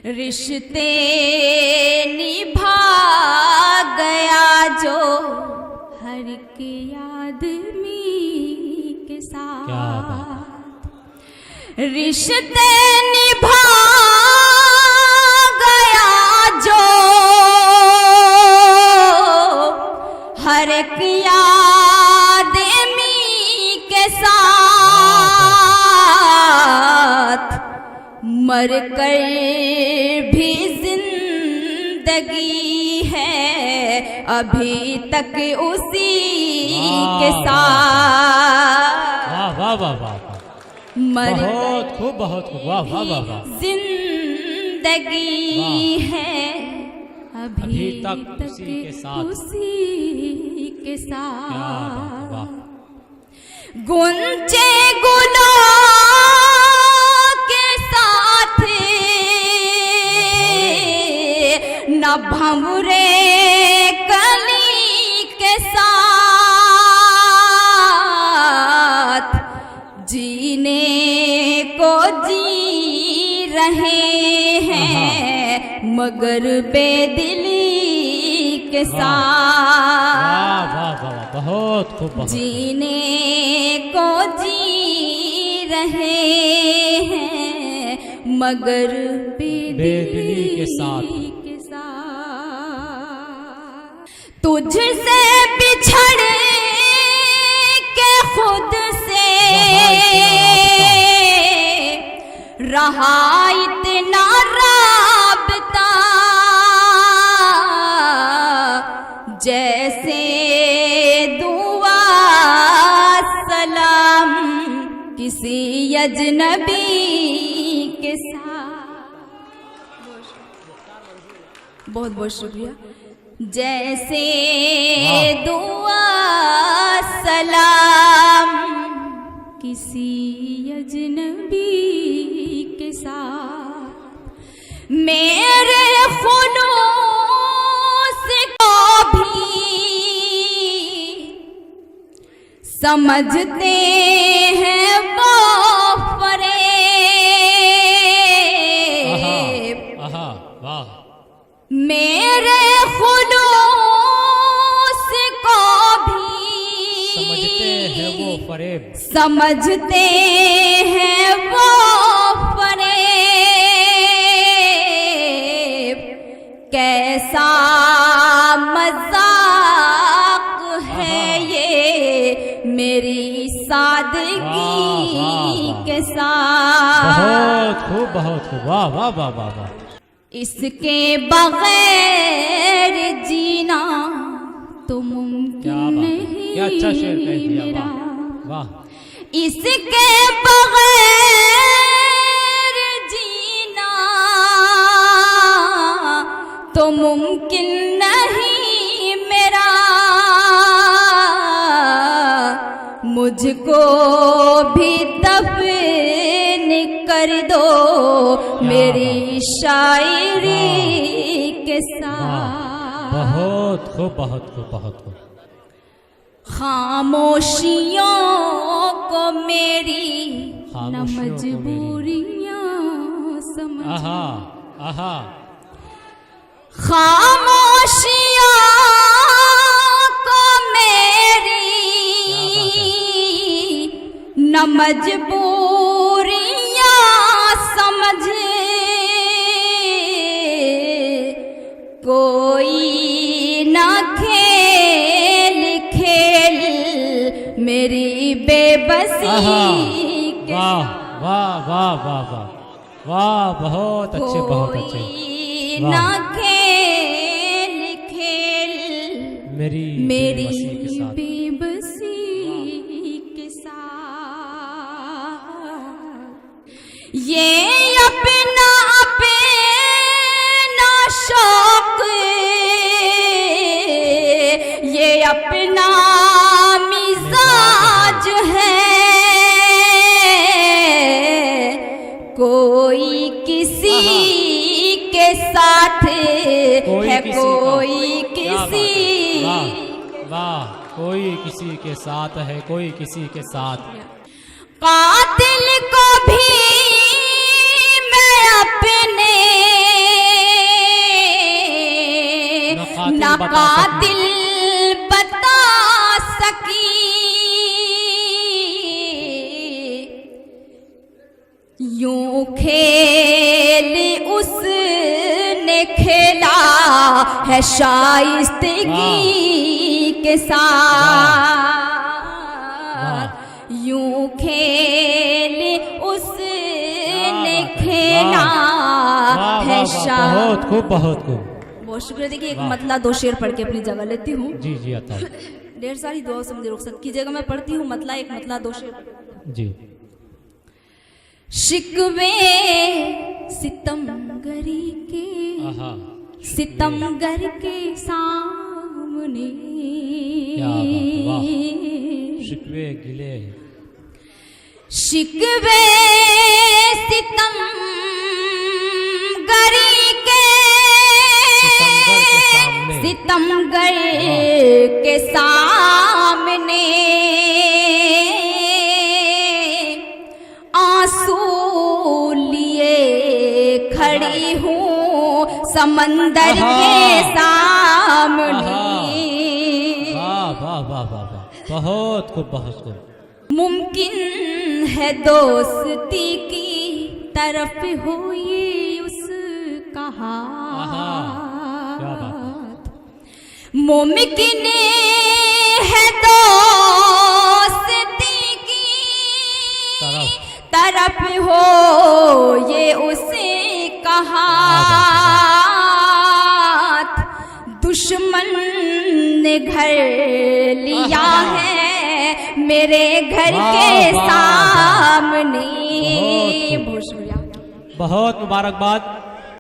रिश्ते निभा गया जो हर के आदमी के साथ। रिश्ते निभा गया जो हर एक आदमी के साथ। मर कर भी जिंदगी है अभी तक उसी के साथ। वाह वाह वाह वाह, मर बहुत खूब, बहुत खूब, वाह वाह वाह वाह। जिंदगी है अभी तक उसी के साथ, उसी के साथ। वाह। गुंजे गुलों के साथ न भंवरे कली के साथ। जीने को जी रहे हैं मगर बेदिली के साथ। वाह वाह, बहुत खूब, बहुत। जीने को जी रहे हैं मगर बेदिली के साथ। तुझसे बिछड़ के खुद से रहा इतना राबता जैसे दुआ सलाम किसी अजनबी के साथ। बहुत बहुत शुक्रिया। जैसे दुआ सलाम किसी अजनबी के साथ। मेरे खुलूस को भी समझते हैं वो फरेब। वाह। मेरे खुलूस को भी समझते हैं वो फरेब। समझते हैं वो फरेब। कैसा मजाक है ये मेरी सादगी के साथ। बहुत खूब, बहुत खूब, वाह वाह वाह वाह वाह। इसके बगैर जीना तो मुमकिन नहीं। क्या अच्छा शेर कह दिया, वाह। इसके बगैर जीना तो मुमकिन नहीं मेरा। मुझको भी दफन कर दो मेरी शायरी के साथ। बहुत खूब, बहुत खूब, बहुत खूब। खामोशियों को मेरी न मजबूरियां समझ। खामोशियों को मेरी न मजबूरियां समझ। कोई न खेल खेल मेरी बेबसी के। वाह वाह वाह वाह वाह वाह, बहुत अच्छे, बहुत अच्छे। न खेल खेल मेरी बेबसी के साथ। ये अपना शौक ये अपना मिजाज है। कोई किसी के साथ है कोई किसी। वाह, कोई किसी के साथ है कोई किसी के साथ। कातिल को भी मैं अपने बता सकी। कातिल बता सकी, यूं खेल उसने खेला है शाइस्तगी के साथ, यूं खेल उसने खेला है बहुत खूब बहुत खूब। बहुत शुक्रिया। देखिए एक मतला दो शेर पढ़ के अपनी जगह लेती हूँ। जी जी आता है। ढेर सारी दुआ समझे रुखसत कीजिएगा, मैं पढ़ती हूँ मतला, एक मतला दो शेर। जी। शिकवे सितमगरी के, आहा, सितमगर के सामने, क्या बात, वाह। शिकवे गिले, शिकवे सितमगरी के, सितमगर के सामने आंसू लिए खड़ी हूँ समंदर के सामने। वाह वाह वाह वाह वाह, बहुत खूब बहुत खूब। मुमकिन है दोस्ती की तरफ हो ये उसका क्या बात हाथ, मुमकिन है दोस्ती की तरफ हो ये उसे हाथ, दुश्मन ने घर लिया है मेरे घर के सामने। बहुत शुक्रिया, बहुत मुबारकबाद।